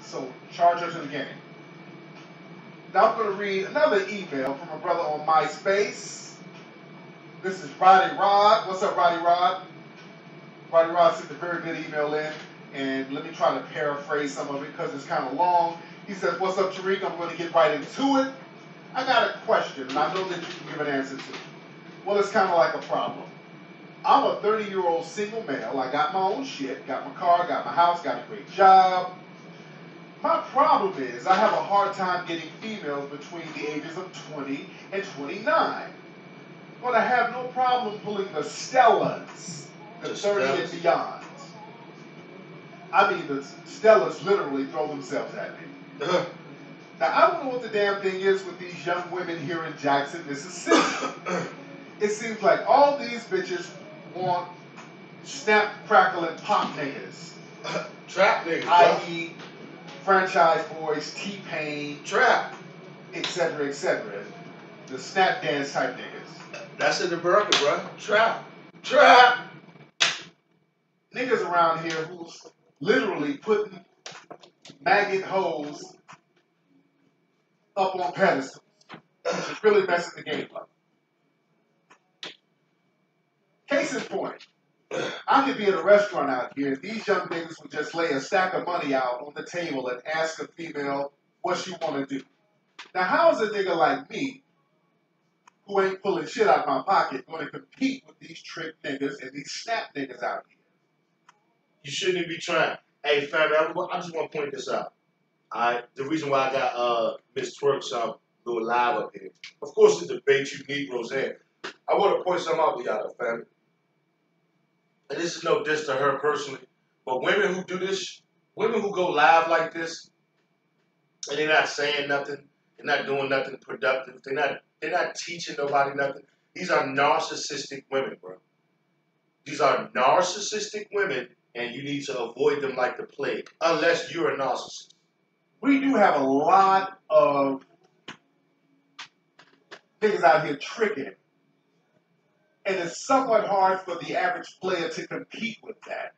So charge her to the game. Now I'm going to read another email from a brother on MySpace. This is Roddy Rod. What's up, Roddy Rod? Roddy Rod sent a very good email in, and let me try to paraphrase some of it because it's kind of long. He says, what's up, Tariq? I'm going to get right into it. I got a question, and I know that you can give an answer to it. Well, it's kind of like a problem. I'm a 30-year-old single male. I got my own shit, got my car, got my house, got a great job. My problem is I have a hard time getting females between the ages of 20 and 29. But I have no problem pulling the Stellas, the 30 and beyond. I mean, the Stellas literally throw themselves at me. Now, I don't know what the damn thing is with these young women here in Jackson, Mississippi. It seems like all these bitches want snap, crackle, and pop niggas. Trap niggas. I.e., franchise boys, T-Pain, trap, etc., etc. The snap dance type niggas. That's in the burger, bro. Trap. Trap. Niggas around here who's literally putting maggot hoes up on pedestals, which is really messing the game up. Case in point, I could be at a restaurant out here, and these young niggas would just lay a stack of money out on the table and ask a female what she want to do. Now, how is a nigga like me, who ain't pulling shit out of my pocket, going to compete with these trick niggas and these snap niggas out here? You shouldn't be trying. Hey, family, I just want to point this out. The reason why I got Miss Twerk some little live up here, of course, the debate you Negroes in. I want to point something out to y'all, family. And this is no diss to her personally, but women who do this, women who go live like this, and they're not saying nothing, they're not doing nothing productive, they're not teaching nobody nothing. These are narcissistic women, bro. These are narcissistic women, and you need to avoid them like the plague, unless you're a narcissist. We do have a lot of niggas out here tricking. And it's somewhat hard for the average player to compete with that.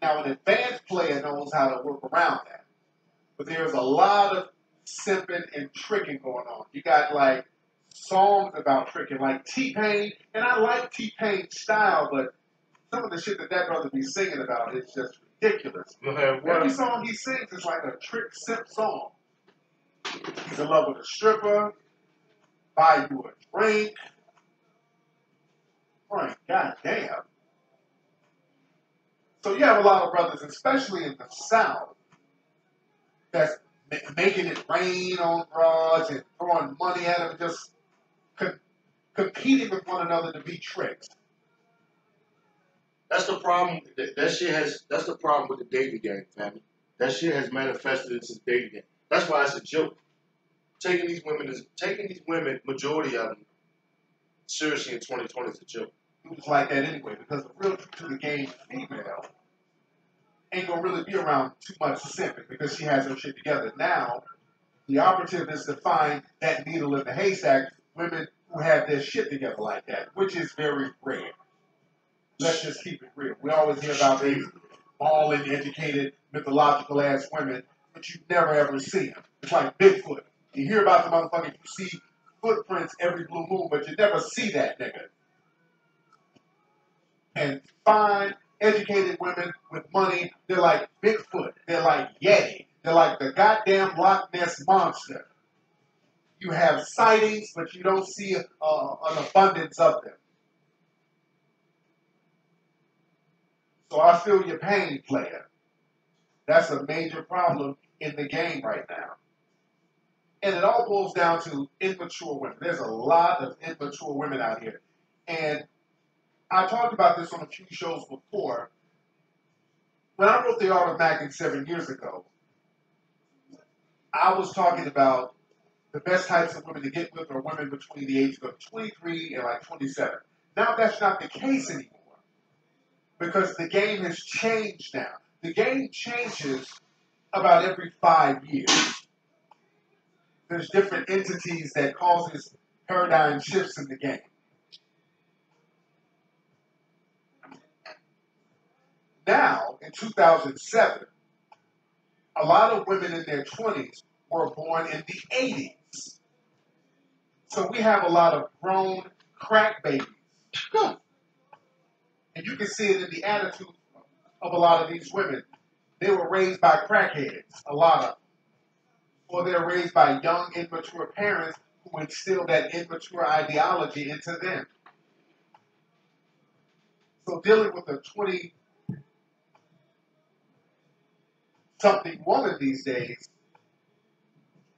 Now, an advanced player knows how to work around that. But there's a lot of simping and tricking going on. You got, like, songs about tricking, like T-Pain. And I like T-Pain's style, but some of the shit that brother be singing about is just ridiculous. Every song he sings is like a trick simp song. He's in love with a stripper, buy you a drink. Right, goddamn. So you have a lot of brothers, especially in the South, that's making it rain on broads and throwing money at them, just competing with one another to be tricks. That's the problem. That's the problem with the dating game, family. That shit has manifested into the dating game. That's why it's a joke. Taking these women, majority of them, seriously in 2020 is a joke. It was like that anyway, because the real to the game female ain't gonna really be around too much simping because she has her shit together. Now, the operative is to find that needle in the haystack, women who have their shit together like that, which is very rare. Let's just keep it real. We always hear about these balling, educated, mythological ass women, but you never ever see them. It's like Bigfoot. You hear about the motherfucker, you see footprints every blue moon, but you never see that nigga. And fine, educated women with money, they're like Bigfoot. They're like Yeti. They're like the goddamn Loch Ness Monster. You have sightings, but you don't see an abundance of them. So I feel your pain, player. That's a major problem in the game right now. And it all boils down to immature women. There's a lot of immature women out here. And I talked about this on a few shows before. When I wrote The Art of Macking 7 years ago, I was talking about the best types of women to get with are women between the ages of 23 and like 27. Now that's not the case anymore because the game has changed now. The game changes about every 5 years. There's different entities that causes paradigm shifts in the game. Now, in 2007, a lot of women in their 20s were born in the 80s. So we have a lot of grown crack babies. And you can see it in the attitude of a lot of these women. They were raised by crackheads, a lot of them. Or they're raised by young, immature parents who instill that immature ideology into them. So dealing with a 20-something woman these days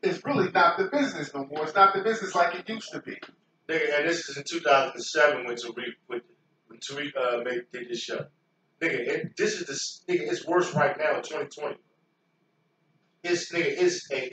is really not the business no more. It's not the business like it used to be. Nigga, and this is in 2007 when Tariq did this show. Nigga, it's worse right now in 2020. It's a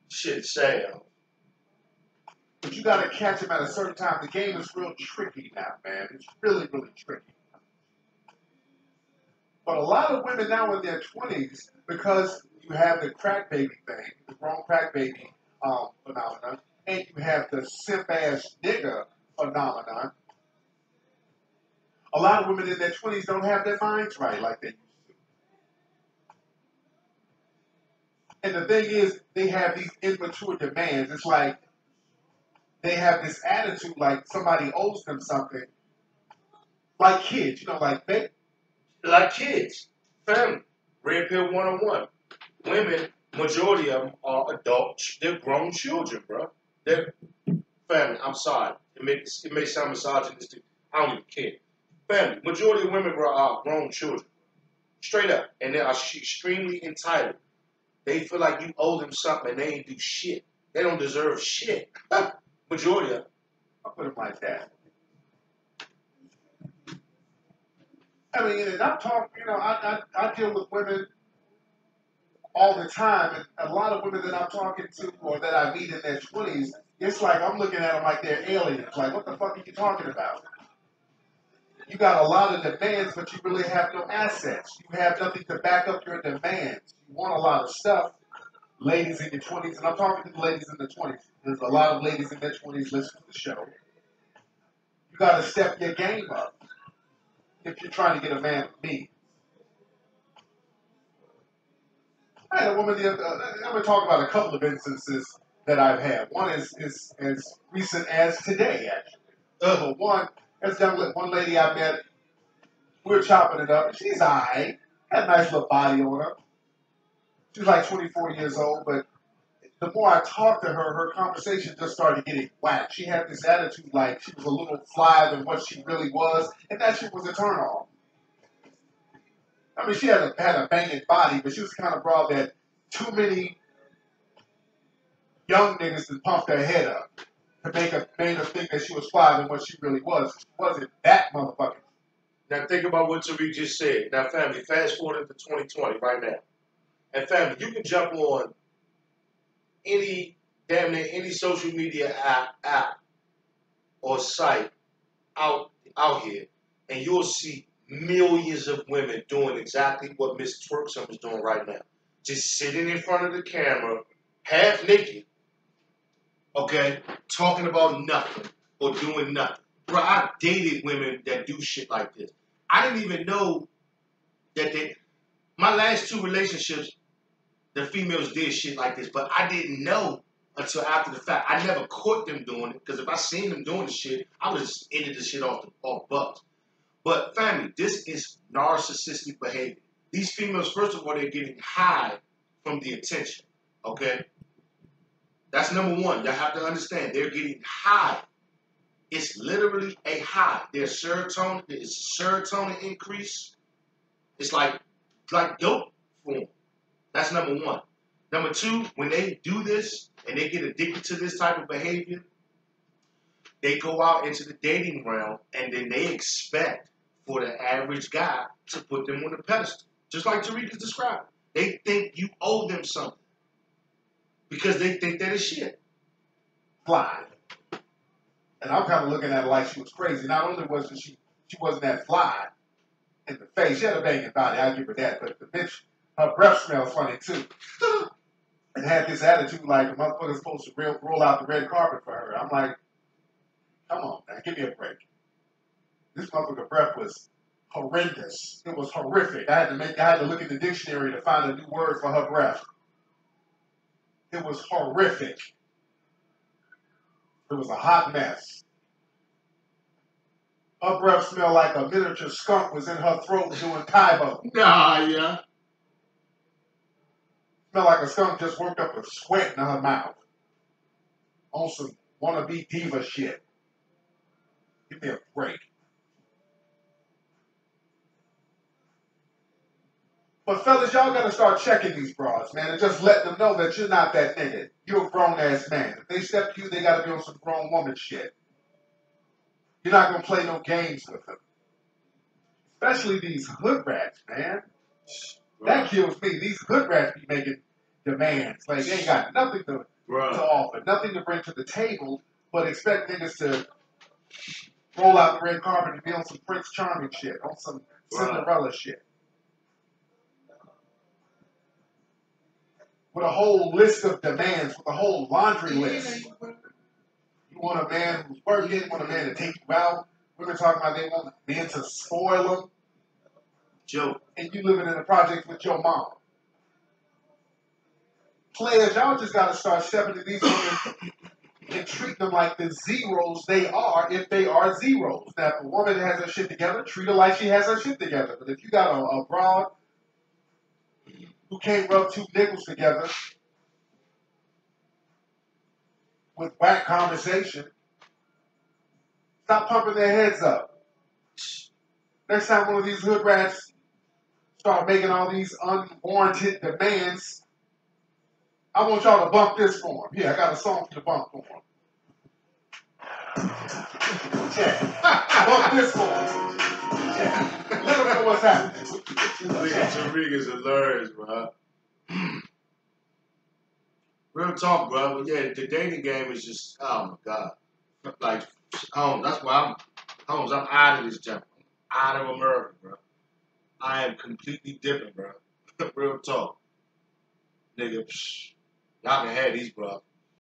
shit sad. But you gotta catch them at a certain time. The game is real tricky now, man. It's really, really tricky. But a lot of women now in their 20s, because you have the crack baby thing, the grown crack baby phenomenon, and you have the simp ass nigga phenomenon, a lot of women in their 20s don't have their minds right like they used to. And the thing is, they have these immature demands. It's like they have this attitude like somebody owes them something. Like kids, Like kids, family, RedPill 101. Women, majority of them are adults. They're grown children, bro. They're family. I'm sorry. It may sound misogynistic. I don't even care. Family, majority of women, bro, are grown children. Straight up. And they are extremely entitled. They feel like you owe them something and they ain't do shit. They don't deserve shit. Majority of them. I put it like that. I mean, and I'm talking, I deal with women all the time, and a lot of women that I'm talking to or that I meet in their 20s, it's like I'm looking at them like they're aliens. Like, what the fuck are you talking about? You got a lot of demands, but you really have no assets. You have nothing to back up your demands. You want a lot of stuff, ladies in your 20s, and I'm talking to the ladies in the 20s. There's a lot of ladies in their 20s listening to the show. You got to step your game up if you're trying to get a man with me. I had a woman I'm going to talk about a couple of instances that I've had. One is as recent as today, actually. But one lady I met, we were chopping it up. She's all right. Had a nice little body on her. She's like 24 years old, but the more I talked to her, her conversation just started getting whack. She had this attitude like she was a little fly than what she really was, and that shit was a turn on. I mean, she had a banging body, but she was the kind of broad that too many young niggas that pumped her head up to made her think that she was fly than what she really was. She wasn't that motherfucker. Now think about what Tariq just said. Now, family, fast forward into 2020 right now. And family, you can jump on damn near any social media app or site out here, and you'll see millions of women doing exactly what Miss Twerksome is doing right now. Just sitting in front of the camera, half naked, okay, talking about nothing or doing nothing. Bro, I dated women that do shit like this. I didn't even know that my last two relationships, the females did shit like this, but I didn't know until after the fact. I never caught them doing it, because if I seen them doing the shit, I would have just ended the shit off buzz. But family, this is narcissistic behavior. These females, first of all, they're getting high from the attention, okay? That's number one. Y'all have to understand, they're getting high. It's literally a high. There's serotonin increase. It's like dope for them. That's number one. Number two, when they do this and they get addicted to this type of behavior, they go out into the dating realm and then they expect for the average guy to put them on a pedestal. Just like Tariq is describing. They think you owe them something because they think that it's shit. Fly. And I'm kind of looking at her like she was crazy. Not only wasn't she wasn't that fly in the face. She had a banging body, I'll give her that. But the bitch, her breath smelled funny too. And had this attitude like a motherfucker's supposed to roll out the red carpet for her. I'm like, come on, man, give me a break. This motherfucker breath was horrendous. It was horrific. I had to look in the dictionary to find a new word for her breath. It was horrific. It was a hot mess. Her breath smelled like a miniature skunk was in her throat doing Kaibo. Nah, yeah. Smelled like a skunk just worked up a sweat in her mouth. On some wannabe diva shit. Give me a break. But fellas, y'all gotta start checking these broads, man, and just let them know that you're not that nigga. You're a grown-ass man. If they step to you, they gotta be on some grown woman shit. You're not gonna play no games with them. Especially these hood rats, man. That kills me. These hood rats be making demands. Like, they ain't got nothing to offer, nothing to bring to the table, but expect niggas to roll out the red carpet and be on some Prince Charming shit, on some Cinderella shit. With a whole list of demands, with a whole laundry list. You want a man who's working, you want a man to take you out. Women talking about they want men to spoil them. Joe. And you living in a project with your mom. Players, y'all just got to start stepping to these women and treat them like the zeros they are if they are zeros. Now, if a woman has her shit together, treat her like she has her shit together. But if you got a broad who can't rub two nickels together with whack conversation, stop pumping their heads up. Next time one of these hood rats start making all these unwarranted demands, I want y'all to bump this for him. Yeah, I got a song for you to bump for him. Yeah. Bump this for him. Yeah. Let them know what's happening. Tariq is hilarious, bro. Real talk, bro. But yeah, the dating game is just, oh my God. Like, that's why I'm out of this jump. Out of America, bro. I am completely different, bro. Real talk. Nigga, y'all can have these, bro.